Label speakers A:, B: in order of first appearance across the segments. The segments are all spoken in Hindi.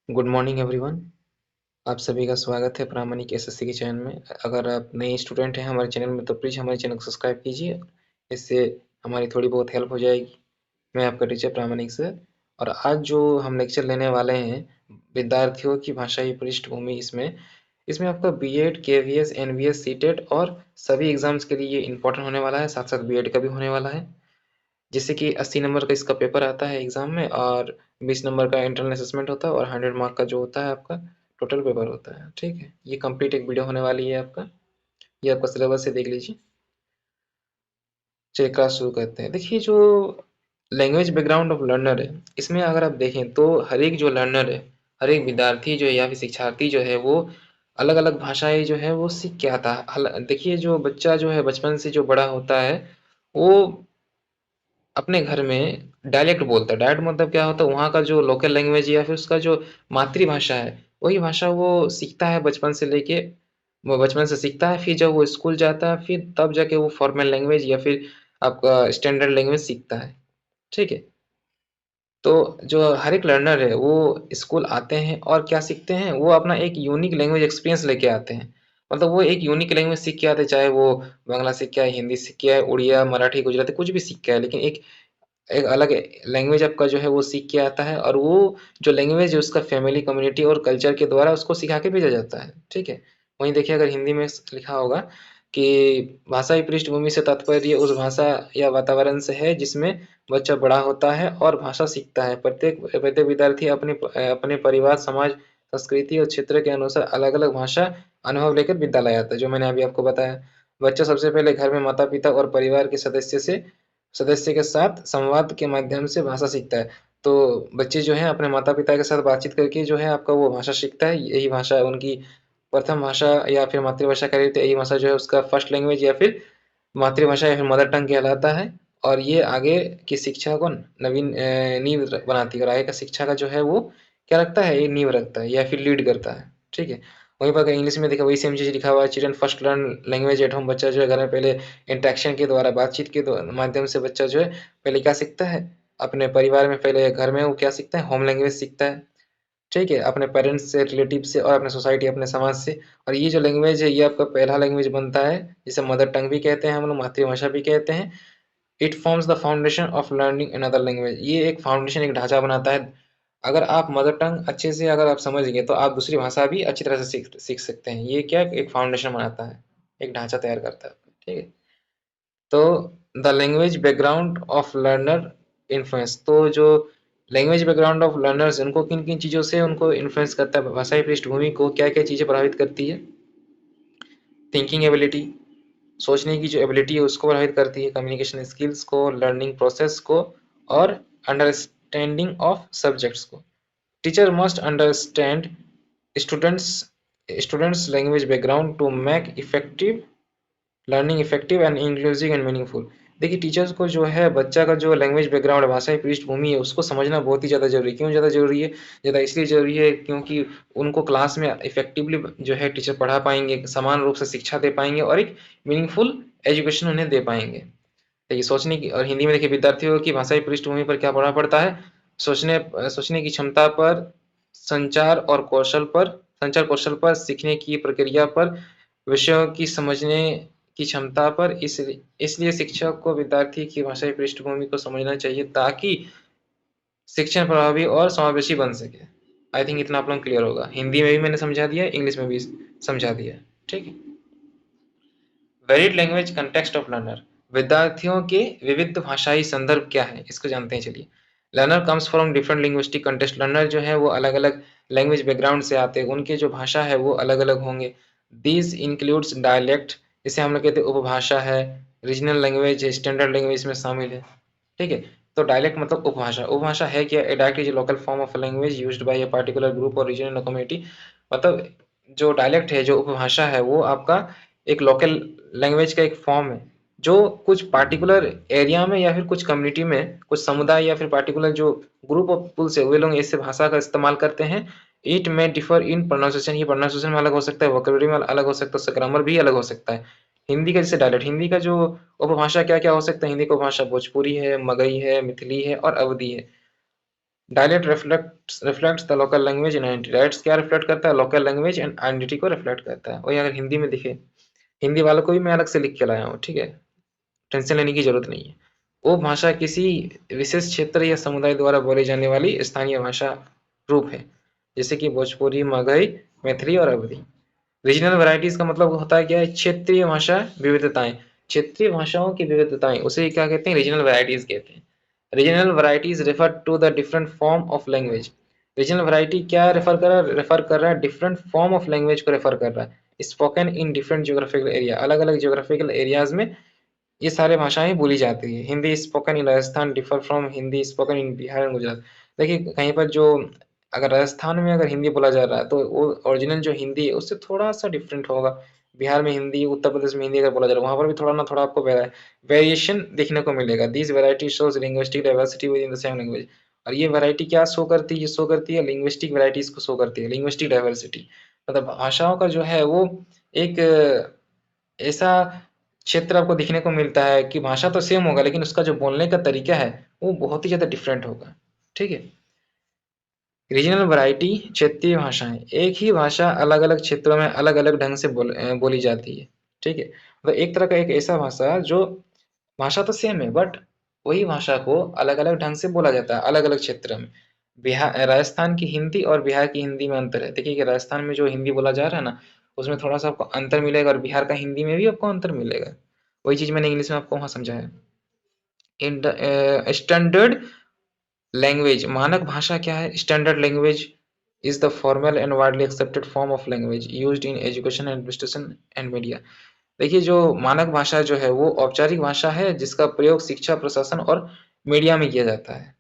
A: Good morning everyone. आप सभी का स्वागत है प्रामाणिक एसएससी के चैनल में। अगर आप नए स्टूडेंट हैं हमारे चैनल में तो प्लीज़ हमारे चैनल को सब्सक्राइब कीजिए। इससे हमारी थोड़ी बहुत हेल्प हो जाएगी। मैं आपका टीचर प्रामाणिक सर। और आज जो हम लेक्चर लेने वाले हैं विद्यार्थियों की भाषाई पृष्ठभूमि, इसमें इसमें आपका बीएड, केवीएस, एनवीएस, सीटेट और सभी एग्जाम्स के लिए इम्पोर्टेंट होने वाला है। साथ साथ बीएड का भी होने वाला है, जिससे कि 80 नंबर का इसका पेपर आता है एग्जाम में, और 20 नंबर का इंटरनल असेसमेंट होता है, और 100 मार्क का जो होता है आपका टोटल पेपर होता है। ठीक है, ये कंप्लीट एक वीडियो होने वाली है आपका। ये आपका सिलेबस से देख लीजिए। चलिए क्लास शुरू करते हैं। देखिए, जो लैंग्वेज बैकग्राउंड ऑफ लर्नर है, इसमें अगर आप देखें तो हर एक जो लर्नर है, हर एक विद्यार्थी जो है या फिर शिक्षार्थी जो है, वो अलग अलग भाषाएं जो है वो सीख के आता है। देखिए, जो बच्चा जो है बचपन से जो बड़ा होता है, वो अपने घर में डायलेक्ट बोलता है। डायलेक्ट मतलब क्या होता है, वहाँ का जो लोकल लैंग्वेज या फिर उसका जो मातृभाषा है, वही भाषा वो सीखता है बचपन से लेके। वो बचपन से सीखता है, फिर जब वो स्कूल जाता है फिर तब जाके वो फॉर्मल लैंग्वेज या फिर आपका स्टैंडर्ड लैंग्वेज सीखता है। ठीक है। तो जो हर एक लर्नर है वो स्कूल आते हैं और क्या सीखते हैं, वो अपना एक यूनिक लैंग्वेज एक्सपीरियंस लेके आते हैं। मतलब वो एक यूनिक लैंग्वेज सीख के आते हैं, चाहे वो बांग्ला सीख के आए, हिंदी सीख के आए, उड़िया, मराठी, गुजराती, कुछ भी सीख के आए, लेकिन एक एक अलग लैंग्वेज आपका जो है वो सीख के आता है, और वो जो लैंग्वेज है उसका फैमिली, कम्युनिटी और कल्चर के द्वारा उसको सिखा के भेजा जाता है। ठीक है। वहीं देखिए, अगर हिंदी में लिखा होगा कि भाषाई पृष्ठभूमि से तात्पर्य उस भाषा या वातावरण से है जिसमें बच्चा बड़ा होता है और भाषा सीखता है। प्रत्येक प्रत्येक विद्यार्थी अपने अपने परिवार, समाज, संस्कृति और क्षेत्र के अनुसार अलग अलग भाषा अनुभव लेकर विद्यालय आता है, जो मैंने अभी आपको बताया। बच्चा सबसे पहले घर में माता पिता और परिवार के सदस्य के साथ संवाद के माध्यम से भाषा सीखता है। तो बच्चे जो हैं अपने माता पिता के साथ बातचीत करके जो है आपका वो भाषा सीखता है। यही भाषा उनकी प्रथम भाषा या फिर मातृभाषा कह रही थी, यही भाषा जो है उसका फर्स्ट लैंग्वेज या फिर मातृभाषा या फिर मदर टंग कहलाता है। और ये आगे की शिक्षा को नवीन नींव बनाती है, और आगे का शिक्षा का जो है वो क्या रखता है, ये नींव रखता है या फिर लीड करता है। ठीक है। वहीं पर अगर इंग्लिश में देखा, वही सेम चीज लिखा हुआ है, children first learn language at home. बच्चा जो है घर में पहले इंटरेक्शन के द्वारा, बातचीत के माध्यम से बच्चा जो है पहले क्या सीखता है, अपने परिवार में, पहले घर में वो क्या सीखता है, होम लैंग्वेज सीखता है। ठीक है, अपने पेरेंट्स से, रिलेटिव से, और अपने सोसाइटी, अपने समाज से। और ये जो लैंग्वेज है ये आपका पहला लैंग्वेज बनता है, जिसे मदर टंग भी कहते हैं, हम लोग मातृभाषा भी कहते हैं। It forms the foundation of learning another language. ये एक फाउंडेशन, एक ढांचा बनाता है। अगर आप मदर टंग अच्छे से अगर आप समझ गए तो आप दूसरी भाषा भी अच्छी तरह से सीख सीख सकते हैं। ये क्या एक फाउंडेशन बनाता है, एक ढांचा तैयार करता है। ठीक है। तो the language background of learner influence. तो जो लैंग्वेज बैकग्राउंड ऑफ लर्नर्स, उनको किन किन चीज़ों से उनको इन्फ्लुएंस करता है, भाषाई पृष्ठभूमि को क्या क्या चीज़ें प्रभावित करती है। थिंकिंग एबिलिटी, सोचने की जो एबिलिटी है उसको प्रभावित करती है, कम्युनिकेशन स्किल्स को, लर्निंग प्रोसेस को, और अंडरस्टैंडिंग ऑफ सब्जेक्ट्स को। Teacher must understand students students language background to make effective learning effective and inclusive and meaningful. देखिए, टीचर्स को जो है बच्चा का जो लैंग्वेज बैकग्राउंड है, भाषाई पृष्ठभूमि है, उसको समझना बहुत ही ज़्यादा जरूरी है। क्यों ज़्यादा जरूरी है? ज़्यादा इसलिए जरूरी है क्योंकि उनको क्लास में इफेक्टिवली जो है टीचर पढ़ा पाएंगे, समान रूप से शिक्षा दे पाएंगे, और एक मीनिंगफुल एजुकेशन उन्हें दे पाएंगे। देखिए, सोचने की, और हिंदी में देखिए विद्यार्थियों की भाषाई पृष्ठभूमि पर क्या प्रभाव पड़ता है, सोचने की क्षमता पर, संचार कौशल पर, सीखने की प्रक्रिया पर, विषयों की समझने की क्षमता पर। इसलिए शिक्षक को विद्यार्थी की भाषाई पृष्ठभूमि को समझना चाहिए, ताकि शिक्षण प्रभावी और समावेशी बन सके। आई थिंक इतना आप लोग क्लियर होगा। हिंदी में भी मैंने समझा दिया, इंग्लिश में भी समझा दिया। ठीक है। Varied language context of learner. विद्यार्थियों के विविध भाषाई संदर्भ क्या है, इसको जानते हैं। चलिए, learner comes from different linguistic context. Learner जो है वो अलग अलग लैंग्वेज बैकग्राउंड से आते हैं, उनके जो भाषा है वो अलग अलग होंगे। दिस इंक्लूड्स डायलेक्ट, इसे हम लोग कहते हैं उपभाषा है। रीजनल लैंग्वेज है, स्टैंडर्ड लैंग्वेज में शामिल है। ठीक है। तो डायलेक्ट मतलब उपभाषा। उपभाषा है क्या? A dialect is local form of language used by a particular group और रीजन कम्युनिटी। मतलब जो डायलेक्ट है, जो उपभाषा है, वो आपका एक लोकल लैंग्वेज का एक फॉर्म है, जो कुछ पार्टिकुलर एरिया में या फिर कुछ कम्युनिटी में, कुछ समुदाय या फिर पार्टिकुलर जो ग्रुप ऑफ पीपल्स है, वे लोग ऐसे भाषा का इस्तेमाल करते हैं। इट में डिफर इन प्रोनाउंसिएशन, ये प्रोनाउंसिएशन में अलग हो सकता है, वोकैबुलरी में अलग हो सकता है, उसका ग्रामर भी अलग हो सकता है। हिंदी का जैसे डायलेक्ट, हिंदी का जो उपभाषा क्या क्या हो सकता है, हिंदी का उपभाषा भोजपुरी है, मगही है, मिथिली है और अवधी है। Dialect reflects the local language in identity. Dialects क्या रिफ्लेक्ट करता है? लोकल लैंग्वेज एंड आइडेंटिटी को रिफ्लेक्ट करता है। वही अगर हिंदी में दिखे, हिंदी वालों को भी मैं अलग से लिख के लाया हूँ, ठीक है, टेंशन लेने की जरूरत नहीं है। वो भाषा किसी विशेष क्षेत्र या समुदाय द्वारा बोली जाने वाली स्थानीय भाषा रूप है, जैसे कि भोजपुरी, मगही, मैथिली और अवधी। रीजनल वैरायटीज का मतलब होता है क्या है? क्षेत्रीय भाषा विविधताएं। क्षेत्रीय भाषाओं की विविधताएं, उसे क्या कहते हैं? रीजनल वैरायटीज कहते हैं। Regional varieties refer to the different form of language. Regional variety क्या रेफर कर रहा है? डिफरेंट फॉर्म ऑफ लैंग्वेज को रेफर कर रहा है। Spoken in different geographical area, अलग अलग जियोग्राफिकल एरियाज में ये सारे भाषाएं बोली जाती है। Hindi spoken in Rajasthan differ from Hindi spoken in Bihar and Gujarat. देखिए कहीं पर जो, अगर राजस्थान में अगर हिंदी बोला जा रहा है तो वो ओरिजिनल जो हिंदी है उससे थोड़ा सा डिफरेंट होगा। बिहार में हिंदी, उत्तर प्रदेश में हिंदी अगर बोला जा रहा है, वहां पर भी थोड़ा ना थोड़ा आपको वेरिएशन देखने को मिलेगा। This variety shows linguistic diversity with in the same language. और ये वैरायटी क्या शो करती है? ये शो करती है लिंग्विस्टिक वैरायटीज को शो करती है, लिंग्विस्टिक डाइवर्सिटी। मतलब भाषाओं का जो है वो एक ऐसा क्षेत्र आपको दिखने को मिलता है कि भाषा तो सेम होगा लेकिन उसका जो बोलने का तरीका है वो बहुत ही ज़्यादा डिफरेंट होगा, ठीक है। रीजनल वैरायटी, क्षेत्रीय भाषाएं, एक ही भाषा अलग अलग क्षेत्रों में अलग अलग ढंग से बोली जाती है, ठीक है। मतलब एक तरह का एक ऐसा भाषा जो भाषा तो सेम है बट वही भाषा को अलग अलग ढंग से बोला जाता है अलग अलग क्षेत्र में। बिहार, राजस्थान की हिंदी और बिहार की हिंदी में अंतर है। देखिए कि राजस्थान में जो हिंदी बोला जा रहा है ना, उसमें थोड़ा सा आपको अंतर मिलेगा और बिहार का हिंदी में भी आपको अंतर मिलेगा। वही चीज मैंने इंग्लिश में आपको वहां समझाया। इन स्टैंडर्ड लैंग्वेज, मानक भाषा क्या है? Standard language is the formal and widely accepted form of language used in education, administration and media. देखिए जो मानक भाषा जो है वो औपचारिक भाषा है जिसका प्रयोग शिक्षा, प्रशासन और मीडिया में किया जाता है।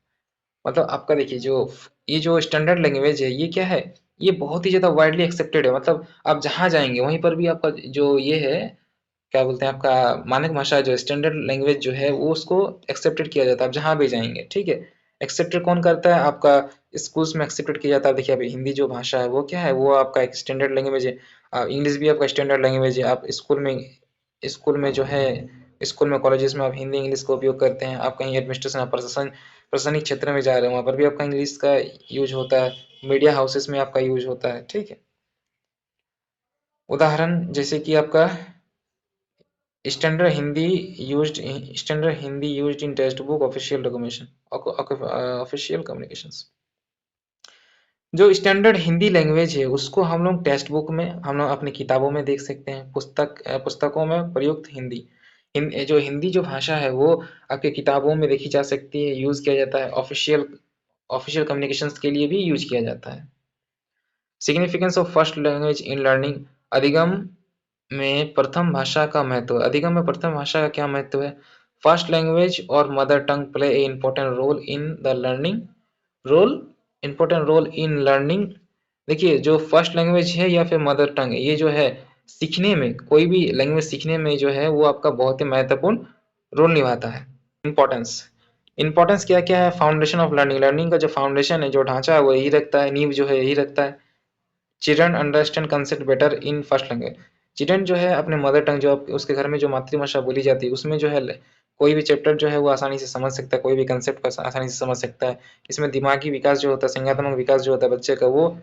A: मतलब आपका देखिए जो ये जो स्टैंडर्ड लैंग्वेज है ये क्या है? ये बहुत ही ज्यादा वाइडली एक्सेप्टेड है। मतलब आप जहाँ जाएंगे वहीं पर भी आपका जो ये है, क्या बोलते हैं, आपका मानक भाषा जो स्टैंडर्ड लैंग्वेज जो है वो उसको एक्सेप्टेड किया जाता है। आप जहाँ भी जाएंगे, ठीक है। एक्सेप्टेड कौन करता है? आपका स्कूल्स में एक्सेप्टेड किया जाता है। देखिए अभी हिंदी जो भाषा है वो क्या है? वो आपका एक स्टैंडर्ड लैंग्वेज है। इंग्लिश भी आपका स्टैंडर्ड लैंग्वेज है। आप स्कूल में जो है, स्कूल में, कॉलेजेस में आप हिंदी इंग्लिश का उपयोग करते हैं। आप कहीं एडमिनिस्ट्रेशन, प्रशासनिक क्षेत्र में जा रहे हैं वहाँ पर भी आपका इंग्लिश का यूज होता है। मीडिया हाउसेस में आपका यूज होता है, ठीक है। उदाहरण जैसे कि आपका standard Hindi used in text book, official documentation, official communications. जो स्टैंडर्ड हिंदी लैंग्वेज है उसको हम लोग टेक्स्ट बुक में, हम लोग अपनी किताबों में देख सकते हैं। पुस्तकों में प्रयुक्त हिंदी, जो हिंदी जो भाषा है वो आपके किताबों में देखी जा सकती है, यूज किया जाता है। ऑफिशियल कम्युनिकेशंस के लिए भी यूज किया जाता है। Significance of first language in learning. अधिगम में प्रथम भाषा का महत्व। अधिगम में प्रथम भाषा का क्या महत्व है? फर्स्ट लैंग्वेज और mother tongue play a important role in the learning, role important role in learning. देखिए जो फर्स्ट लैंग्वेज है या फिर मदर टंग ये जो है सीखने में, कोई भी लैंग्वेज सीखने में जो है वो आपका बहुत ही महत्वपूर्ण रोल निभाता है। इम्पोर्टेंस, इम्पोर्टेंस क्या क्या है? फाउंडेशन ऑफ लर्निंग, लर्निंग का जो फाउंडेशन है, जो ढांचा है वो यही रखता है, नींव जो है यही रखता है। Children understand concept better in first language. Children जो है अपने मदर टंग, जो उसके घर में जो मातृभाषा बोली जाती है उसमें जो है कोई भी चैप्टर जो है वो आसानी से समझ सकता है, कोई भी कंसेप्ट को आसानी से समझ सकता है। इसमें दिमागी विकास जो होता है, संज्ञानात्मक विकास जो होता है बच्चे का, वो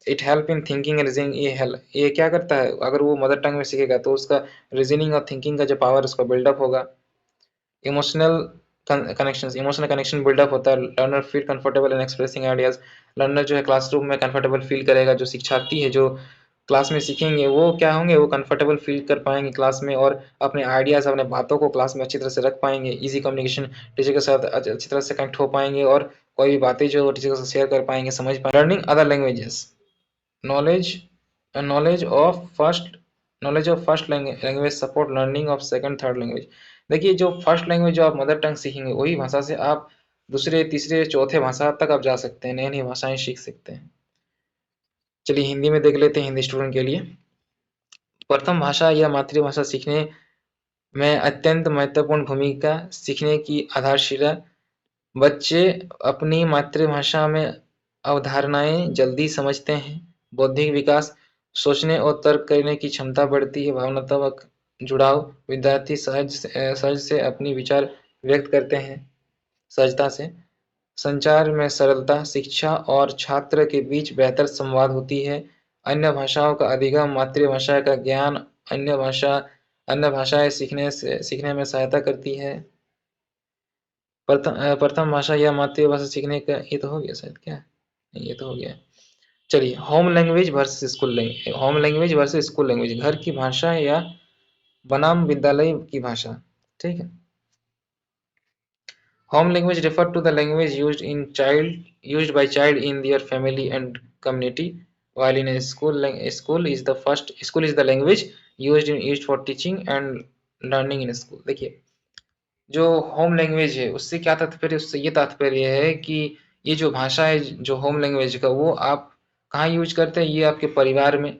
A: it help in thinking and reasoning. ये क्या करता है? अगर वो मदर टंग में सीखेगा तो उसका रीजनिंग और थिंकिंग का जो पावर उसका बिल्डअप होगा। इमोशनल इमोशनल कनेक्शन बिल्डअप होता है। Learner feel comfortable in expressing ideas. Learner जो है क्लासरूम में कंफर्टेबल फील करेगा। जो शिक्षार्थी है जो क्लास में सीखेंगे वो क्या होंगे? वो कंफर्टेबल फील कर पाएंगे क्लास में और अपने आइडियाज, अपने बातों को क्लास में अच्छी तरह से रख पाएंगे। इजी कम्युनिकेशन, टीचर के साथ अच्छी तरह से कनेक्ट हो पाएंगे और कोई भी बातें जो टीचर के साथ शेयर कर पाएंगे, समझ पाएंगे। Learning other languages, knowledge knowledge of first knowledge of first language support learning of second third language. देखिए जो फर्स्ट लैंग्वेज जो आप मदर टंग सीखेंगे वही भाषा से आप दूसरे, तीसरे, चौथे भाषा तक आप जा सकते हैं, नई नई भाषाएं सीख सकते हैं। चलिए हिंदी में देख लेते हैं, हिंदी स्टूडेंट के लिए। प्रथम भाषा या मातृभाषा सीखने में अत्यंत महत्वपूर्ण भूमिका, सीखने की आधारशिला। बच्चे अपनी मातृभाषा में अवधारणाएं जल्दी समझते हैं। बौद्धिक विकास, सोचने और तर्क करने की क्षमता बढ़ती है। भावनात्मक जुड़ाव, विद्यार्थी सहज से अपनी विचार व्यक्त करते हैं सहजता से। संचार में सरलता, शिक्षा और छात्र के बीच बेहतर संवाद होती है। अन्य भाषाओं का अधिगम, मातृभाषा का ज्ञान, अन्य भाषाएं सीखने में सहायता करती है। प्रथम भाषा या मातृभाषा सीखने का ये तो हो गया शायद, क्या नहीं, ये तो हो गया। चलिए, home language versus school language. Home language versus school language, घर की भाषा या बनाम विद्यालय की भाषा। ठीक है। Home language refer to the language used by child in their family and community, while in a school is the language used for teaching and learning in school. देखिए, जो होम लैंग्वेज है उससे क्या तात्पर्य, उससे ये तात्पर्य है कि ये जो भाषा है, जो होम लैंग्वेज का, वो आप कहाँ यूज करते हैं, ये आपके परिवार में,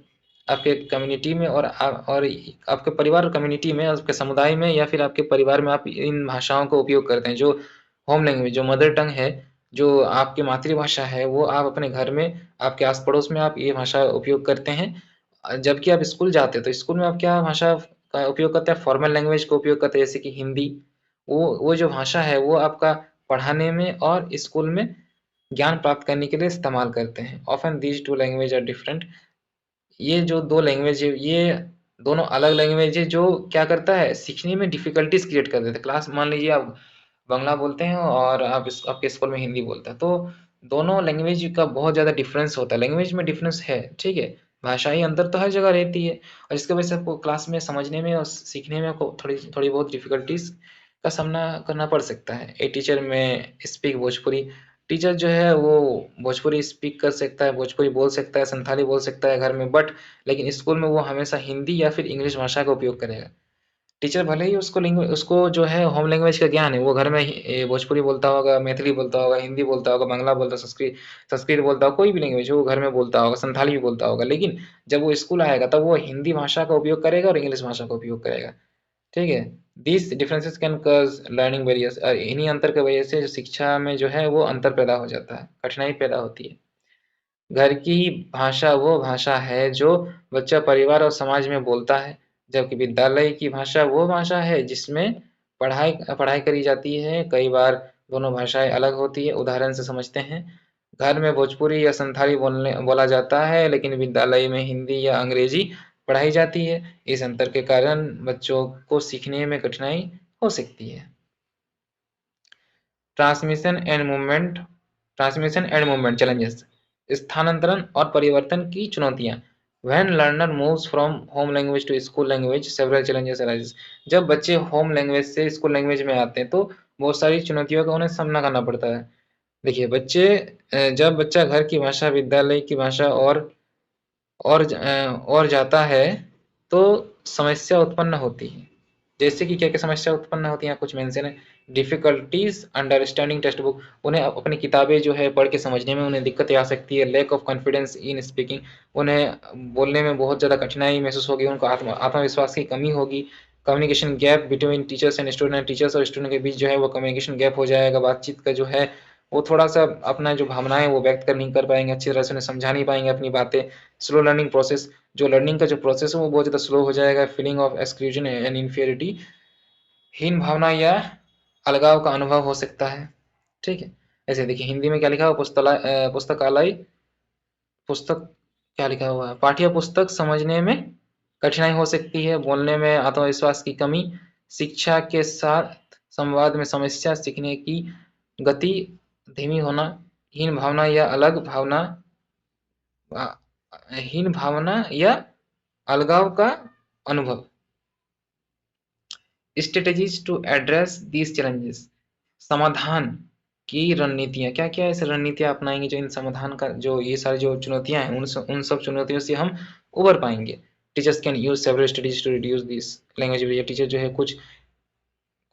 A: आपके कम्युनिटी में, और आपके परिवार और कम्युनिटी में, आपके समुदाय में, या फिर आपके परिवार में आप इन भाषाओं का उपयोग करते हैं। जो होम लैंग्वेज, जो मदर टंग है, जो आपकी मातृभाषा है, वो आप अपने घर में, आपके आस पड़ोस में आप ये भाषा उपयोग करते हैं। जबकि आप स्कूल जाते हैं तो स्कूल में आप क्या भाषा का उपयोग करते हैं, फॉर्मल लैंग्वेज का उपयोग करते हैं, जैसे कि हिंदी। वो जो भाषा है वो आपका पढ़ाने में और स्कूल में ज्ञान प्राप्त करने के लिए इस्तेमाल करते हैं। Often these two language are different. ये जो दो लैंग्वेज है, ये दोनों अलग लैंग्वेज है, जो क्या करता है, सीखने में डिफिकल्टीज क्रिएट कर देते हैं। क्लास मान लीजिए आप बांग्ला बोलते हैं और आपके स्कूल में हिंदी बोलता है, तो दोनों लैंग्वेज का बहुत ज़्यादा डिफरेंस होता है। लैंग्वेज में डिफरेंस है, ठीक है, भाषाई अंतर तो हर जगह रहती है, और इसकी वजह से आपको क्लास में समझने में और सीखने में आपको थोड़ी थोड़ी बहुत डिफिकल्टीज का सामना करना पड़ सकता है। ए टीचर में स्पीक भोजपुरी, टीचर जो है वो भोजपुरी स्पीक कर सकता है, भोजपुरी बोल सकता है, संथाली बोल सकता है घर में, बट लेकिन स्कूल में वो हमेशा हिंदी या फिर इंग्लिश भाषा का उपयोग करेगा। टीचर भले ही उसको जो है होम लैंग्वेज का ज्ञान है, वो घर में भोजपुरी बोलता होगा, मैथिली बोलता होगा, हिंदी बोलता होगा, बांग्ला बोलता, संस्कृत बोलता होगा, कोई भी लैंग्वेज हो वो घर में बोलता होगा, संथाली भी बोलता होगा, लेकिन जब वो स्कूल आएगा तब वो हिंदी भाषा का उपयोग करेगा और इंग्लिश भाषा का उपयोग करेगा। ठीक है। This differences can cause learning barriers. इन्हीं अंतर की वजह से जो शिक्षा में जो है वो अंतर पैदा हो जाता है, कठिनाई पैदा होती है। घर की भाषा वो भाषा है जो बच्चा परिवार और समाज में बोलता है, जबकि विद्यालय की भाषा वो भाषा है जिसमें पढ़ाई पढ़ाई करी जाती है। कई बार दोनों भाषाएं अलग होती है। उदाहरण से समझते हैं, घर में भोजपुरी या संथाली बोला जाता है, लेकिन विद्यालय में हिंदी या अंग्रेजी पढ़ाई जाती है। इस अंतर के कारण बच्चों को सीखने में कठिनाई हो सकती है। Transmission and movement challenges. स्थानांतरण और परिवर्तन की चुनौतियां। When learner moves from home language to school language, several challenges arise. जब बच्चे होम लैंग्वेज से स्कूल लैंग्वेज में आते हैं तो बहुत सारी चुनौतियों का उन्हें सामना करना पड़ता है। देखिए, जब बच्चा घर की भाषा, विद्यालय की भाषा और जाता है तो समस्या उत्पन्न होती है। जैसे कि क्या-क्या समस्या उत्पन्न होती हैं, कुछ मेंशन है। डिफिकल्टीज अंडरस्टैंडिंग टेक्स्ट बुक, उन्हें अपनी किताबें जो है पढ़ के समझने में उन्हें दिक्कतें आ सकती है। Lack of confidence in speaking, उन्हें बोलने में बहुत ज़्यादा कठिनाई महसूस होगी, उनको आत्मविश्वास की कमी होगी। Communication gap between teachers and student, teachers और स्टूडेंट के बीच जो है वो कम्युनिकेशन गैप हो जाएगा। बातचीत का जो है वो थोड़ा-सा अपना जो भावनाएँ वो व्यक्त कर नहीं कर पाएँगे, अच्छी तरह से उन्हें समझा नहीं पाएँगे अपनी बातें। स्लो लर्निंग प्रोसेस, जो लर्निंग का जो प्रोसेस है वो बहुत ज़्यादा स्लो हो जाएगा। Feeling of exclusion and inferiority, हीन भावना या अलगाव का अनुभव हो सकता है। ठीक है। ऐसे देखिए, हिंदी में क्या लिखा हुआ, पुस्तक क्या लिखा हुआ है, पाठ्य पुस्तक समझने में कठिनाई हो सकती है, बोलने में आत्मविश्वास की कमी, शिक्षा के साथ संवाद में समस्या, सीखने की गति धीमी होना, हीन भावना या अलग भावना हीन भावना या अलगाव का अनुभव। Strategies to address these challenges, समाधान की रणनीतियाँ। क्या-क्या ऐसी रणनीतियाँ अपनाएँगे जो इन समाधान का, जो ये सारी जो चुनौतियाँ हैं उन सब चुनौतियों से हम उबर पाएँगे। Teachers can use several strategies to reduce this language barrier. Teacher जो है कुछ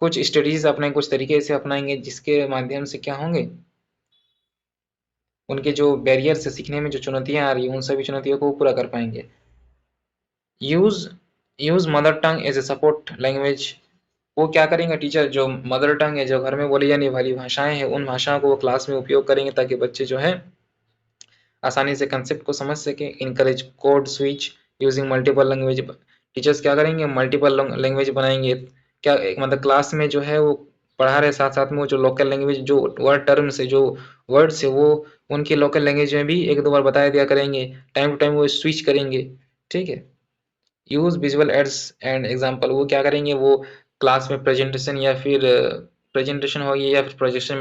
A: कुछ स्ट्रेटेजीज अपने कुछ तरीके ऐसे अपनाएँगे जिसके माध्यम से क्या होंगे, उनके जो बैरियर्स है, सीखने में जो चुनौतियाँ आ रही हैं, उन सभी चुनौतियों को वो पूरा कर पाएँगे। Use use mother tongue as a support language. वो क्या करेंगे, टीचर जो मदर टंग है, जो घर में बोली जाने वाली भाषाएं हैं, उन भाषाओं को वो क्लास में उपयोग करेंगे ताकि बच्चे जो है आसानी से कंसेप्ट को समझ सकें। Encourage code switch using multiple language. Teachers क्या करेंगे, मल्टीपल लैंग्वेज बनाएंगे। क्या मतलब क्लास में जो है वो पढ़ा रहे साथ-साथ में वो जो लोकल लैंग्वेज जो वर्ड टर्म्स है, जो वर्ड्स है वो उनकी लोकल लैंग्वेज में भी 1-2 बार बता दिया करेंगे। टाइम टू टाइम वो स्विच करेंगे, ठीक है? Use visual aids and example वो क्या करेंगे वो क्लास में प्रेजेंटेशन या फिर प्रेजेंटेशन होगी या फिर प्रोजेक्शन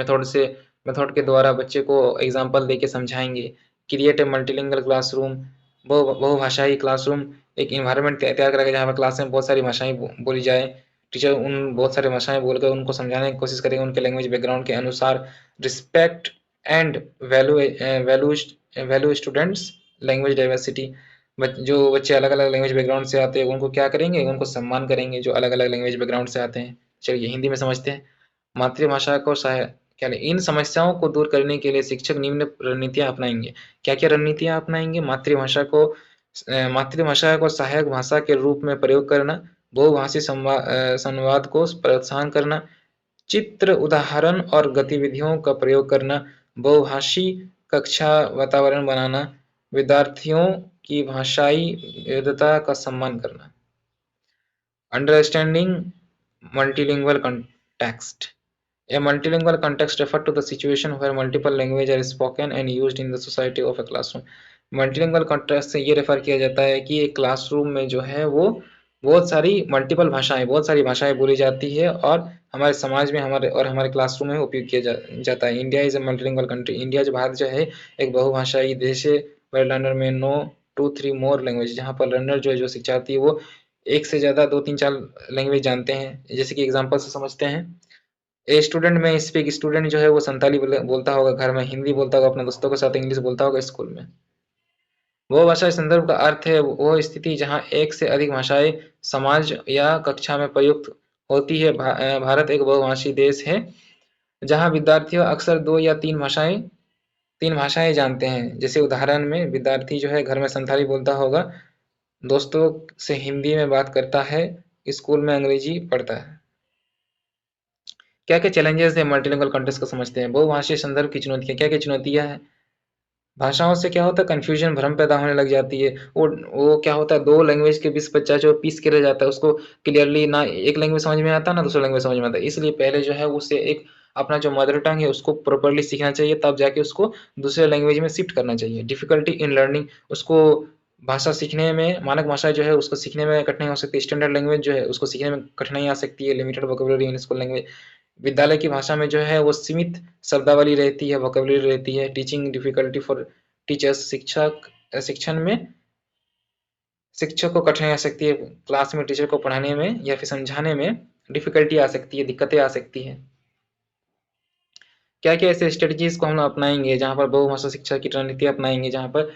A: मेथड के द्वारा बच्चे को एग्ज़ाम्पल देके समझाएँगे। क्रिएट ए मल्टीलिंगुअल क्लासरूम बहुभाषाई क्लासरूम एक एनवायरनमेंट तैयार करेगा जहाँ पर क्लास में बहुत सारी भाषाएँ बोली जाए। टीचर उन बहुत सारी भाषाएँ बोलकर उनको समझाने की कोशिश करेंगे उनके लैंग्वेज बैकग्राउंड के अनुसार। Respect and value students language diversity जो बच्चे अलग-अलग लैंग्वेज बैकग्राउंड से आते हैं, उनको क्या करेंगे? उनको सम्मान करेंगे, जो अलग-अलग लैंग्वेज बैकग्राउंड से आते हैं। चलिए हिंदी में समझते हैं। मातृभाषा को क्या इन समस्याओं को दूर करने के लिए शिक्षक निम्न रणनीतियाँ अपनाएँगे। क्या-क्या रणनीतियाँ अपनाएँगे? मातृभाषा को सहायक भाषा के रूप में प्रयोग करना, बहुभाषी संवाद को प्रोत्साहन करना, चित्र, उदाहरण और गतिविधियों का प्रयोग करना, बहुभाषी कक्षा वातावरण बनाना, विद्यार्थियों की भाषाई विविधता का सम्मान करना। Understanding multilingual context. A multilingual context refers to the situation where multiple languages are spoken and used in the society of a classroom. Multilingual context से ये रेफर किया जाता है कि एक क्लासरूम में जो है वो बहुत सारी भाषाएं बोली जाती है और हमारे समाज में हमारे क्लासरूम में उपयोग किया जाता है। India is a multilingual country. India जो भारत जो है एक बहुभाषाई देश है। वेल लर्नर में नो 2-3 मोर लैंग्वेज जहाँ पर लर्नर जो है जो शिक्षार्थी है वो एक से ज़्यादा 2-3-4 लैंग्वेज जानते हैं। जैसे कि एग्जांपल से समझते हैं। ए स्टूडेंट में स्पीक स्टूडेंट जो है वो संताली बोलता होगा घर में, हिंदी बोलता होगा अपने दोस्तों के साथ, इंग्लिश बोलता होगा स्कूल में। वो भाषा संदर्भ का अर्थ है वो स्थिति जहाँ एक से अधिक भाषाएं समाज या कक्षा में प्रयुक्त होती है। भारत एक बहुभाषी देश है जहाँ विद्यार्थी अक्सर 2 या 3 भाषाएं जानते हैं। जैसे उदाहरण में विद्यार्थी जो है घर में संथाली बोलता होगा, दोस्तों से हिंदी में बात करता है, स्कूल में अंग्रेजी पढ़ता है। क्या-क्या चैलेंजेस है मल्टीलिंगुअल कंटेक्स्ट को समझते हैं। बहुभाषीय संदर्भ की चुनौतियाँ, क्या-क्या चुनौतियाँ हैं? भाषाओं से क्या होता है कन्फ्यूजन, भ्रम पैदा होने लग जाती है। वो क्या होता है 2 लैंग्वेज के बीच बच्चा जो पीस के रह जाता है, उसको क्लियरली ना एक लैंग्वेज समझ में आता है, ना दूसरा लैंग्वेज समझ में आता है। इसलिए पहले जो है उसे एक अपना जो मदर टंग है उसको प्रॉपर्ली सीखना चाहिए, तब जाके उसको दूसरे लैंग्वेज में शिफ्ट करना चाहिए। डिफिकल्टी इन लर्निंग उसको भाषा सीखने में मानक भाषा जो है उसको सीखने में कठिनाई हो सकती है। स्टैंडर्ड लैंग्वेज जो है उसको सीखने में कठिनाई आ सकती है। Limited vocabulary in school language विद्यालय की भाषा में जो है वो सीमित शब्दावली रहती है, वोकैब्युलरी रहती है। टीचिंग डिफिकल्टी फॉर टीचर्स शिक्षण में शिक्षक को कठिनाई आ सकती है। क्लास में टीचर को पढ़ाने में या फिर समझाने में डिफिकल्टी आ सकती है, दिक्कतें आ सकती हैं। क्या-क्या ऐसे स्ट्रेटजीज को हम अपनाएंगे जहाँ पर बहुभाषा शिक्षा की रणनीति अपनाएंगे जहाँ पर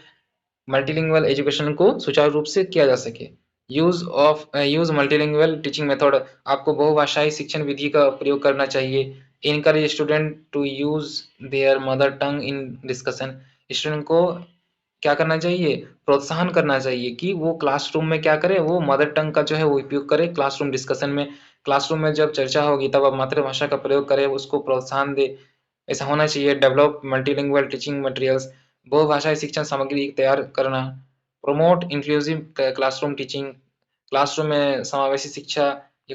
A: मल्टीलिंगुअल एजुकेशन को सुचारू रूप से किया जा सके। यूज मल्टीलिंगुअल टीचिंग मेथड आपको बहुभाषाई शिक्षण विधि का प्रयोग करना चाहिए। Encourage student to use their mother tongue in discussion student को क्या करना चाहिए प्रोत्साहन करना चाहिए कि वो क्लासरूम में क्या करे वो मदर टंग का जो है वो उपयोग करे क्लासरूम डिस्कशन में। क्लासरूम में जब चर्चा होगी तब आप मातृभाषा का प्रयोग करें उसको प्रोत्साहन दे। ऐसा होना चाहिए। डेवलप मल्टीलिंगुअल टीचिंग मटेरियल्स बहुभाषाई शिक्षण सामग्री तैयार करना। Promote inclusive classroom teaching classroom में समावेशी शिक्षा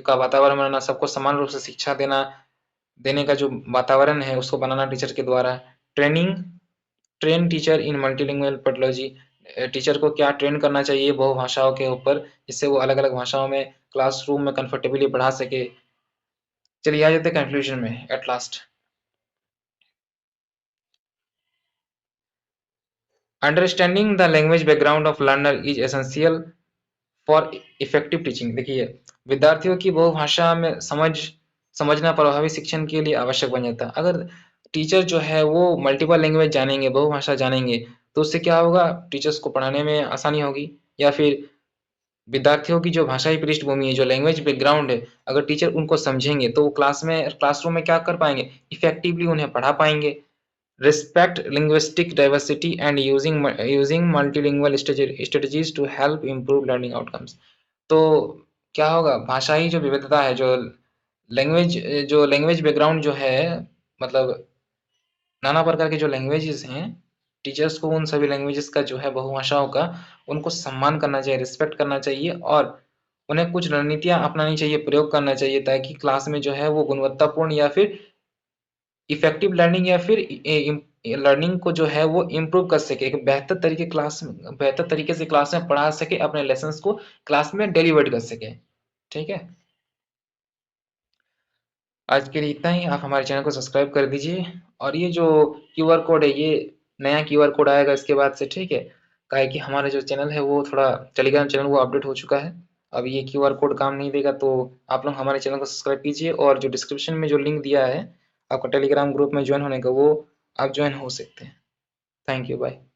A: का वातावरण बनाना, सबको समान रूप से शिक्षा देने का जो वातावरण है उसको बनाना टीचर के द्वारा। ट्रेन टीचर इन मल्टीलिंगुअल पेडोलॉजी टीचर को क्या ट्रेन करना चाहिए बहुभाषाओं के ऊपर जिससे वो अलग-अलग भाषाओं में क्लासरूम में कंफर्टेबली पढ़ा सके। चलिए आ जाते हैं कंक्लूजन में at last. Understanding the language background of learner is essential for effective teaching. देखिए विद्यार्थियों की बहुभाषा में समझना प्रभावी शिक्षण के लिए आवश्यक बन जाता है। अगर टीचर जो है वो मल्टीपल लैंग्वेज जानेंगे बहुभाषा जानेंगे तो उससे क्या होगा टीचर्स को पढ़ाने में आसानी होगी। या फिर विद्यार्थियों की जो भाषाई पृष्ठभूमि है जो लैंग्वेज बैकग्राउंड है अगर टीचर उनको समझेंगे तो वो क्लासरूम में क्या कर पाएंगे इफेक्टिवली उन्हें पढ़ा पाएंगे। Respect linguistic diversity and using multilingual strategies to help improve learning outcomes। तो क्या होगा भाषाई जो विविधता है जो लैंग्वेज बैकग्राउंड जो है मतलब नाना प्रकार के जो लैंग्वेजेस हैं टीचर्स को उन सभी लैंग्वेजेस का जो है बहुभाषाओं का उनको सम्मान करना चाहिए रिस्पेक्ट करना चाहिए और उन्हें कुछ रणनीतियाँ अपनानी चाहिए, प्रयोग करना चाहिए ताकि क्लास में जो है वो गुणवत्तापूर्ण या फिर इफ़ेक्टिव लर्निंग या फिर लर्निंग को जो है वो इम्प्रूव कर सके, एक बेहतर तरीके से क्लास में पढ़ा सके, अपने लेसन्स को क्लास में डिलीवर कर सके। ठीक है? आज के लिए इतना ही। आप हमारे चैनल को सब्सक्राइब कर दीजिए और ये जो क्यूआर कोड है, ये नया क्यूआर कोड आएगा इसके बाद से, ठीक है? काहे कि हमारा जो चैनल है वो थोड़ा टेलीग्राम चैनल वो अपडेट हो चुका है। अब ये क्यूआर कोड काम नहीं देगा, तो आप लोग हमारे चैनल को सब्सक्राइब कीजिए और जो डिस्क्रिप्शन में जो लिंक दिया है आपका टेलीग्राम ग्रुप में जॉइन होने का, वो आप जॉइन हो सकते हैं। Thank you, bye.